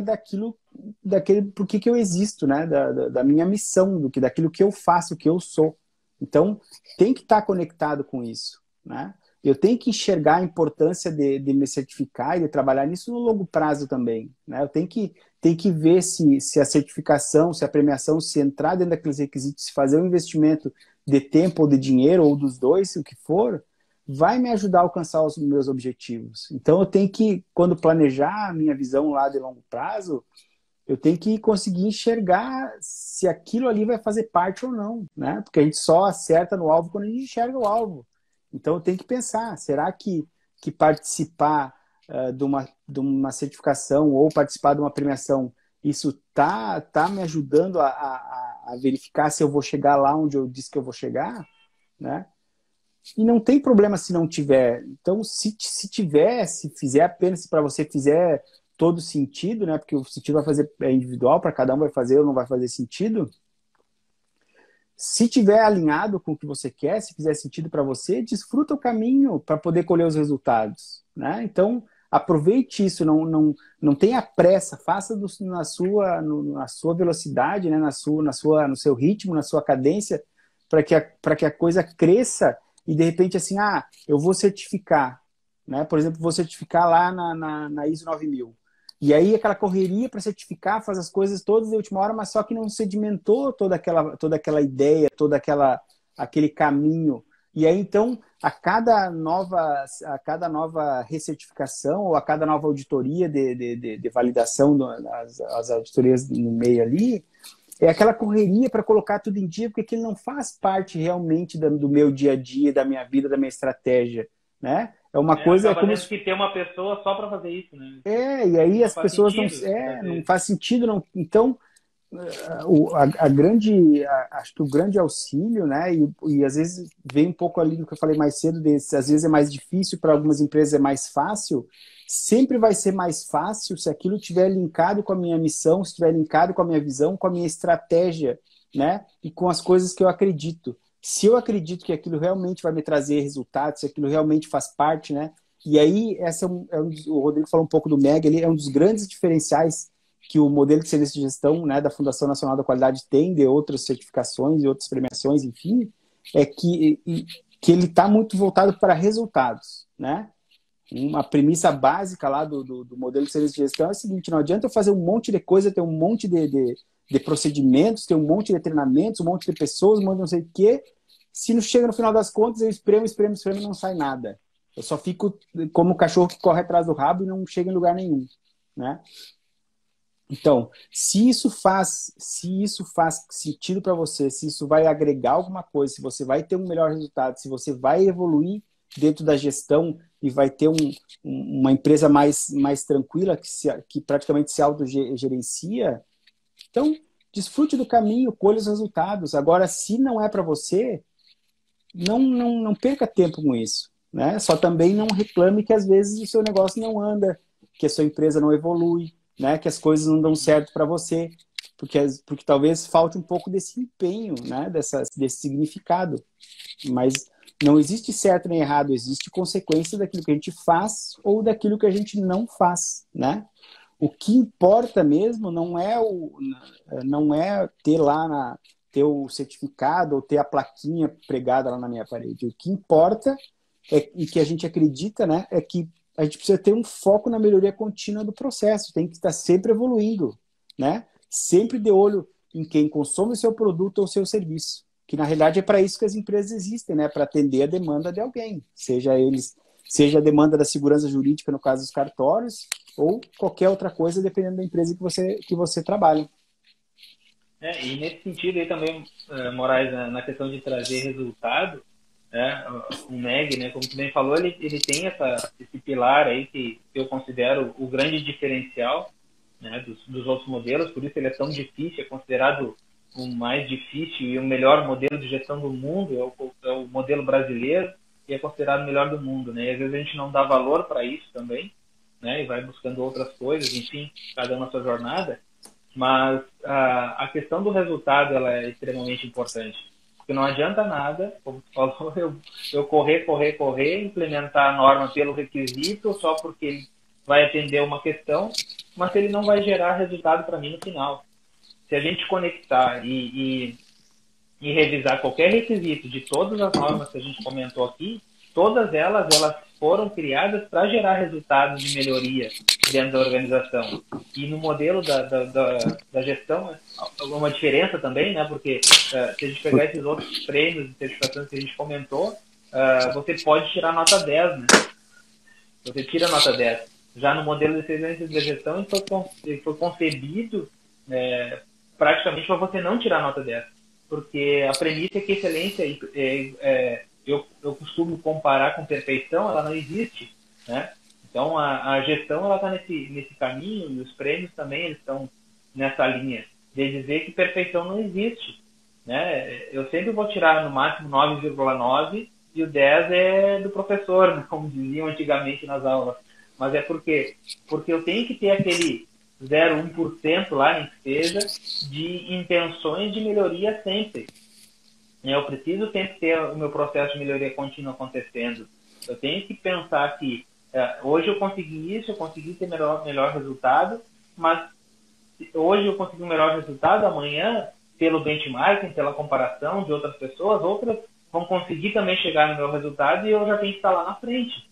por que eu existo, né? Da minha missão, daquilo que eu faço, que eu sou. Então, tem que estar conectado com isso, né? Eu tenho que enxergar a importância de me certificar e de trabalhar nisso no longo prazo também, né? Eu tenho que ver se a certificação, se a premiação, se entrar dentro daqueles requisitos, se fazer um investimento de tempo ou de dinheiro, ou dos dois, o que for, vai me ajudar a alcançar os meus objetivos. Então eu tenho que, quando planejar a minha visão lá de longo prazo, eu tenho que conseguir enxergar se aquilo ali vai fazer parte ou não, né? Porque a gente só acerta no alvo quando a gente enxerga o alvo. Então eu tenho que pensar, será que participar de uma certificação ou participar de uma premiação, isso tá me ajudando a verificar se eu vou chegar lá onde eu disse que eu vou chegar, né? E não tem problema se não tiver. Então, se tiver, se fizer apenas, se para você fizer todo sentido, né? Porque o sentido vai fazer individual, para cada um vai fazer ou não vai fazer sentido. Se tiver alinhado com o que você quer, se fizer sentido para você, desfruta o caminho para poder colher os resultados, né? Então, aproveite isso, não tenha pressa, faça na sua velocidade, né? No seu ritmo, na sua cadência, para que a coisa cresça e de repente assim, eu vou certificar, né? Por exemplo, vou certificar lá na ISO 9000. E aí aquela correria para certificar, faz as coisas todas de última hora, mas só que não sedimentou toda aquela ideia, aquele caminho. E aí, então, a cada nova recertificação ou a cada nova auditoria de validação, as auditorias no meio ali, é aquela correria para colocar tudo em dia, porque aquilo não faz parte realmente do meu dia a dia, da minha vida, da minha estratégia, né? É uma coisa... É como se que ter uma pessoa só para fazer isso, né? E aí não as pessoas não faz sentido, não. Então, acho que o grande auxílio, né, e às vezes vem um pouco ali do que eu falei mais cedo, às vezes é mais difícil, para algumas empresas é mais fácil, sempre vai ser mais fácil se aquilo estiver linkado com a minha missão, se estiver linkado com a minha visão, com a minha estratégia, né, e com as coisas que eu acredito. se eu acredito que aquilo realmente vai me trazer resultados, se aquilo realmente faz parte, né? E aí, o Rodrigo falou um pouco do MEG, ele é um dos grandes diferenciais que o modelo de excelência de gestão, né, da Fundação Nacional da Qualidade tem, de outras certificações e outras premiações, enfim, é que ele está muito voltado para resultados, né? Uma premissa básica lá do modelo de excelência de gestão é a seguinte: não adianta eu fazer um monte de coisa, ter um monte de procedimentos, ter um monte de treinamentos, um monte de pessoas, um monte de não sei o quê, se não chega no final das contas, eu espremo e não sai nada. Eu só fico como o cachorro que corre atrás do rabo e não chega em lugar nenhum, né? Então, se isso faz sentido para você, se isso vai agregar alguma coisa, se você vai ter um melhor resultado, se você vai evoluir dentro da gestão e vai ter uma empresa mais tranquila, que praticamente se autogerencia, então desfrute do caminho, colhe os resultados. Agora, se não é para você, não perca tempo com isso, né? Só também não reclame que às vezes o seu negócio não anda, que a sua empresa não evolui, né? Que as coisas não dão certo para você, porque talvez falte um pouco desse empenho, né? Desse significado. Mas não existe certo nem errado, existe consequência daquilo que a gente faz ou daquilo que a gente não faz, né? O que importa mesmo não é ter o certificado ou ter a plaquinha pregada lá na minha parede. O que importa e que a gente acredita, né, é que a gente precisa ter um foco na melhoria contínua do processo, tem que estar sempre evoluindo, né? Sempre de olho em quem consome o seu produto ou o seu serviço, que na realidade é para isso que as empresas existem, né? Para atender a demanda de alguém, seja a demanda da segurança jurídica, no caso dos cartórios, ou qualquer outra coisa, dependendo da empresa que você trabalha. E nesse sentido aí também, Moraes, na questão de trazer resultado, né, o MEG, né, como tu bem falou, ele tem esse pilar aí que eu considero o grande diferencial, né, dos outros modelos, por isso ele é tão difícil, é considerado o mais difícil e o melhor modelo de gestão do mundo, é o modelo brasileiro, e é considerado o melhor do mundo, né, e às vezes a gente não dá valor para isso também, né, e vai buscando outras coisas, enfim, cada um na sua jornada, mas a questão do resultado ela é extremamente importante. Porque não adianta nada, como tu falou, eu correr, implementar a norma pelo requisito, só porque ele vai atender uma questão, mas ele não vai gerar resultado para mim no final. Se a gente conectar e revisar qualquer requisito de todas as normas que a gente comentou aqui, todas elas foram criadas para gerar resultados de melhoria dentro da organização. E no modelo da gestão, uma diferença também, né? Porque se a gente pegar esses outros prêmios e certificações que a gente comentou, você pode tirar nota 10, né? Você tira nota 10. Já no modelo de excelência da gestão, ele foi concebido praticamente para você não tirar nota 10. Porque a premissa é que excelência, eu costumo comparar com perfeição, ela não existe, né? Então, a gestão ela está nesse caminho, e os prêmios também eles estão nessa linha, de dizer que perfeição não existe, né? Eu sempre vou tirar no máximo 9,9 e o 10 é do professor, né? Como diziam antigamente nas aulas. Mas é porque eu tenho que ter aquele 0,1% lá, nem que seja, de intenções de melhoria sempre. Eu preciso sempre ter o meu processo de melhoria contínua acontecendo. Eu tenho que pensar que hoje eu consegui isso, eu consegui ter melhor resultado, mas hoje eu consegui um melhor resultado, amanhã, pelo benchmarking, pela comparação de outras pessoas, outras vão conseguir também chegar no meu resultado e eu já tenho que estar lá na frente,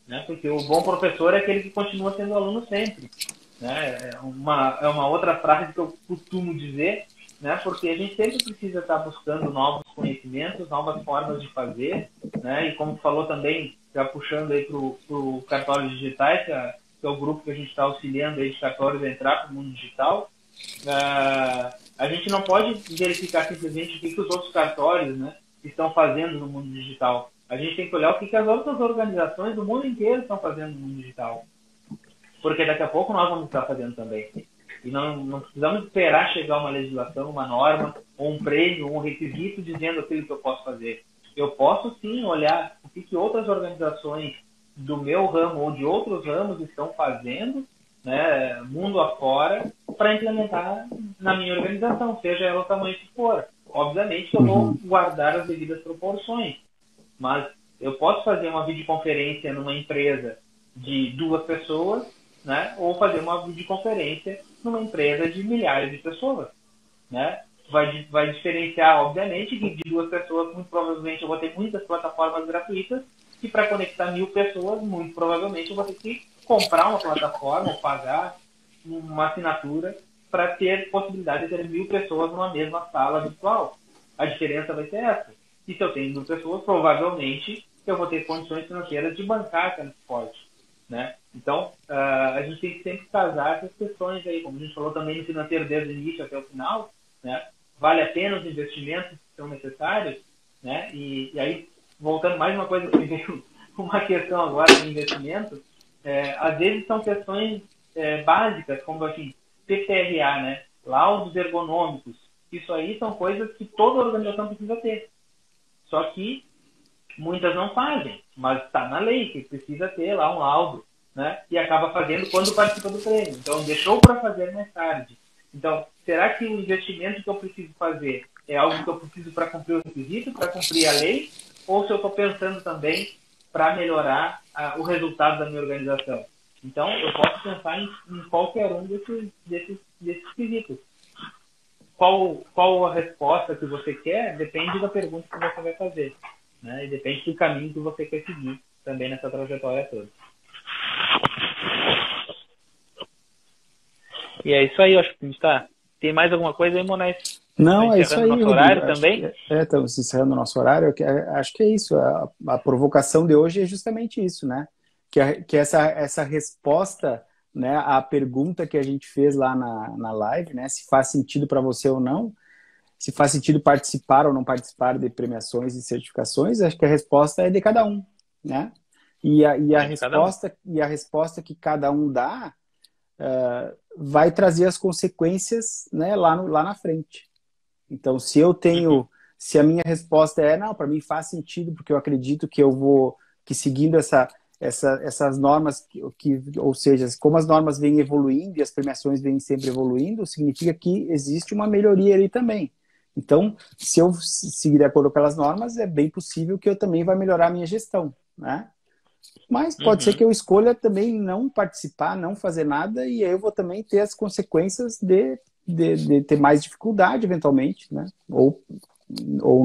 né? Porque o bom professor é aquele que continua sendo aluno sempre, né? É uma outra frase que eu costumo dizer, né? Porque a gente sempre precisa estar buscando novos conhecimentos, novas formas de fazer, né? E como falou também, já puxando aí para o Cartórios Digitais, que é o grupo que a gente está auxiliando aí de cartórios a entrar para o mundo digital, a gente não pode verificar simplesmente o que os outros cartórios, né, estão fazendo no mundo digital. A gente tem que olhar o que as outras organizações do mundo inteiro estão fazendo no mundo digital. Porque daqui a pouco nós vamos estar fazendo também. E não precisamos esperar chegar uma legislação, uma norma, ou um prêmio, ou um requisito dizendo aquilo que eu posso fazer. Eu posso sim olhar o que outras organizações do meu ramo ou de outros ramos estão fazendo, né, mundo afora, para implementar na minha organização, seja ela o tamanho que for. Obviamente que eu vou guardar as devidas proporções, mas eu posso fazer uma videoconferência numa empresa de 2 pessoas, né? Ou fazer uma videoconferência numa empresa de milhares de pessoas, né? Vai diferenciar, obviamente, que de 2 pessoas, muito provavelmente eu vou ter muitas plataformas gratuitas, e para conectar 1000 pessoas, muito provavelmente eu vou ter que comprar uma plataforma ou pagar uma assinatura para ter possibilidade de ter 1000 pessoas numa mesma sala virtual. A diferença vai ser essa. E se eu tenho 1000 pessoas, provavelmente eu vou ter condições financeiras de bancar aquele suporte, né? Então, a gente tem que sempre casar essas questões aí, como a gente falou também no financeiro desde o início até o final, né? Vale a pena os investimentos que são necessários, né? E aí, voltando mais uma coisa que me veio uma questão agora de investimento, às vezes são questões básicas, como assim, PPRA, né? Laudos ergonômicos. Isso aí são coisas que toda organização precisa ter. Só que muitas não fazem, mas está na lei que precisa ter lá um laudo, né? E acaba fazendo quando participa do prêmio. Então, deixou para fazer mais tarde. Então, será que o investimento que eu preciso fazer é algo que eu preciso para cumprir o requisito, para cumprir a lei? Ou se eu estou pensando também para melhorar o resultado da minha organização? Então, eu posso pensar em qualquer um desses quesitos. Qual a resposta que você quer depende da pergunta que você vai fazer, né? E depende do caminho que você quer seguir também nessa trajetória toda. E é isso aí, eu acho que a gente tá... Tem mais alguma coisa aí, Moraes? Não, é isso aí, nosso Rodrigo. horário também? Estamos encerrando o nosso horário. Acho que é isso. A provocação de hoje é justamente isso, né? Que essa resposta, né, à pergunta que a gente fez lá na live, né? Se faz sentido para você ou não, se faz sentido participar ou não participar de premiações e certificações, acho que a resposta é de cada um, né? E a resposta que cada um dá vai trazer as consequências, né, lá na frente. Então, se a minha resposta é não, para mim faz sentido, porque eu acredito que eu vou, que seguindo essas normas, ou seja, como as normas vêm evoluindo e as premiações vêm sempre evoluindo, significa que existe uma melhoria ali também. Então, se eu seguir de acordo com aquelas normas, é bem possível que eu também vai melhorar a minha gestão, né? Mas pode ser que eu escolha também não participar, não fazer nada, e aí eu vou também ter as consequências de ter mais dificuldade, eventualmente, né? Ou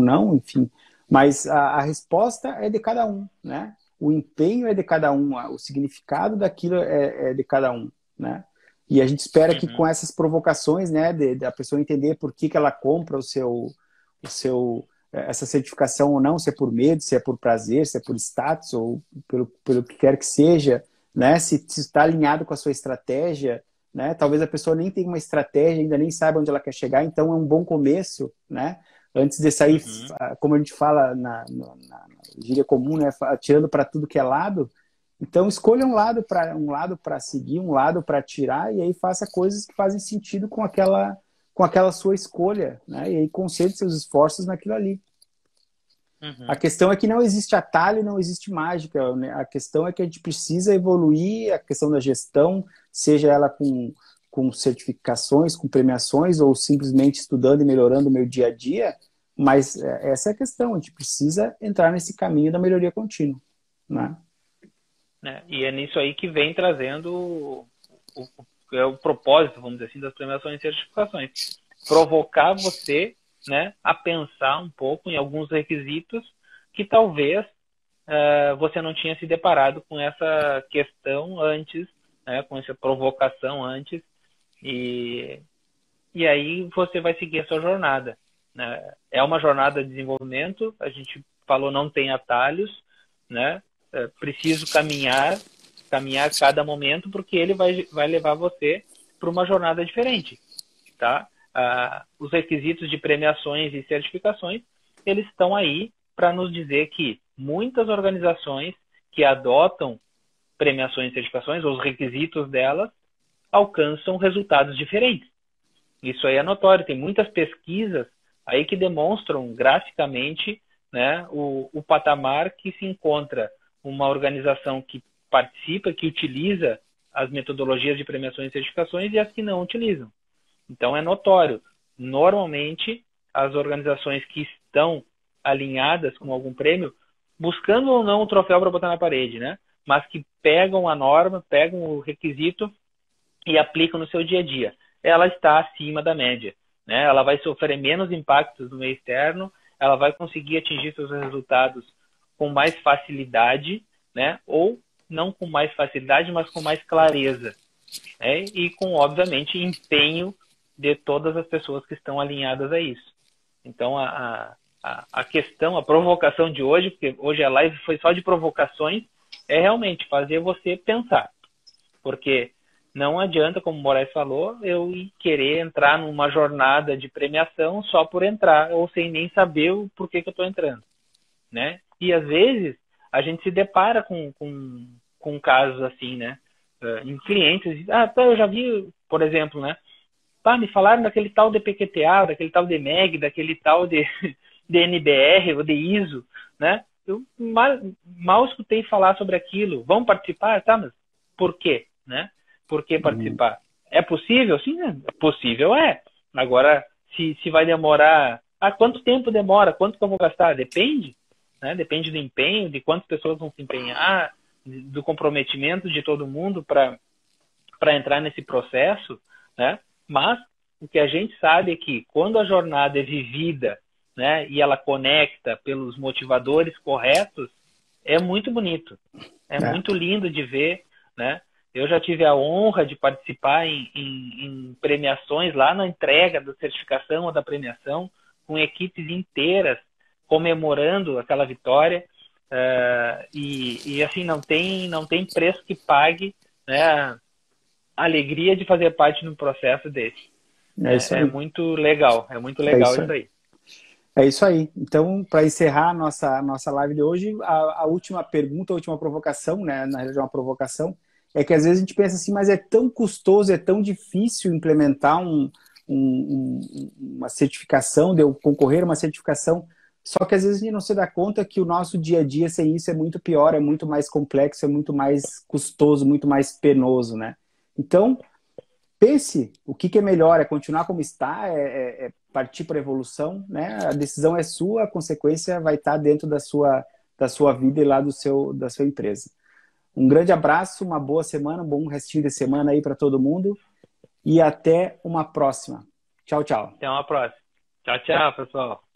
não, enfim. Mas a resposta é de cada um, né? O empenho é de cada um, o significado daquilo é de cada um, né? E a gente espera que com essas provocações, né, da pessoa entender por que ela compra essa certificação ou não, se é por medo, se é por prazer, se é por status ou pelo que quer que seja, né? Se está alinhado com a sua estratégia, né? Talvez a pessoa nem tenha uma estratégia, ainda nem saiba onde ela quer chegar, então é um bom começo, né? Antes de sair, como a gente fala na gíria comum, né? Atirando para tudo que é lado. Então escolha um lado para seguir, um lado para tirar, e aí faça coisas que fazem sentido com aquela sua escolha, né? E aí concentre seus esforços naquilo ali. A questão é que não existe atalho, não existe mágica, né? A questão é que a gente precisa evoluir a questão da gestão, seja ela com certificações, com premiações, ou simplesmente estudando e melhorando o meu dia a dia, mas essa é a questão, a gente precisa entrar nesse caminho da melhoria contínua, né? E é nisso aí que vem trazendo o propósito, vamos dizer assim, das premiações e certificações. Provocar você, né, a pensar um pouco em alguns requisitos que talvez você não tinha se deparado com essa questão antes, né, com essa provocação antes, e aí você vai seguir a sua jornada, né? É uma jornada de desenvolvimento, a gente falou, não tem atalhos, né? Preciso caminhar cada momento, porque ele vai levar você para uma jornada diferente, tá? Os requisitos de premiações e certificações, eles estão aí para nos dizer que muitas organizações que adotam premiações e certificações, os requisitos delas, alcançam resultados diferentes. Isso aí é notório, tem muitas pesquisas aí que demonstram graficamente, né, o patamar que se encontra uma organização que participa, que utiliza as metodologias de premiações e certificações e as que não utilizam. Então é notório. Normalmente, as organizações que estão alinhadas com algum prêmio, buscando ou não o troféu para botar na parede, né? Mas que pegam a norma, pegam o requisito e aplicam no seu dia a dia. Ela está acima da média, né? Ela vai sofrer menos impactos no meio externo, ela vai conseguir atingir seus resultados com mais facilidade, né? Ou não com mais facilidade, mas com mais clareza, né? E com, obviamente, empenho de todas as pessoas que estão alinhadas a isso. Então, a questão, a provocação de hoje, porque hoje a live foi só de provocações, é realmente fazer você pensar. Porque não adianta, como o Moraes falou, eu querer entrar numa jornada de premiação só por entrar, ou sem nem saber o porquê que eu estou entrando, né? E, às vezes, a gente se depara com casos assim, né? Em clientes, eu já vi, por exemplo, né? Me falaram daquele tal de PQTA, daquele tal de MEG, daquele tal de NBR ou de ISO, né? Eu mal escutei falar sobre aquilo. Vão participar? Tá, mas por quê, né? Por que participar? É possível? Sim, é possível, é. Agora, se vai demorar... quanto tempo demora? Quanto que eu vou gastar? Depende, né? Depende do empenho, de quantas pessoas vão se empenhar, do comprometimento de todo mundo para entrar nesse processo, né? Mas o que a gente sabe é que quando a jornada é vivida, né, e ela conecta pelos motivadores corretos, é muito bonito. É muito lindo de ver, né? Eu já tive a honra de participar em premiações lá na entrega da certificação ou da premiação, com equipes inteiras comemorando aquela vitória. E assim, não tem preço que pague, né, a alegria de fazer parte de um processo desse. É muito legal, isso aí. É isso aí. Então, para encerrar a nossa live de hoje, a última pergunta, a última provocação, né? Na realidade, é uma provocação, é que às vezes a gente pensa assim, mas é tão custoso, é tão difícil implementar uma certificação, de eu concorrer a uma certificação, só que às vezes a gente não se dá conta que o nosso dia a dia sem isso é muito pior, é muito mais complexo, é muito mais custoso, muito mais penoso, né? Então, pense o que é melhor, é continuar como está, é partir para a evolução, né? A decisão é sua, a consequência vai estar dentro da sua vida e lá da sua empresa. Um grande abraço, uma boa semana, um bom restinho de semana aí para todo mundo e até uma próxima. Tchau, tchau. Até uma próxima. Tchau, tchau, pessoal.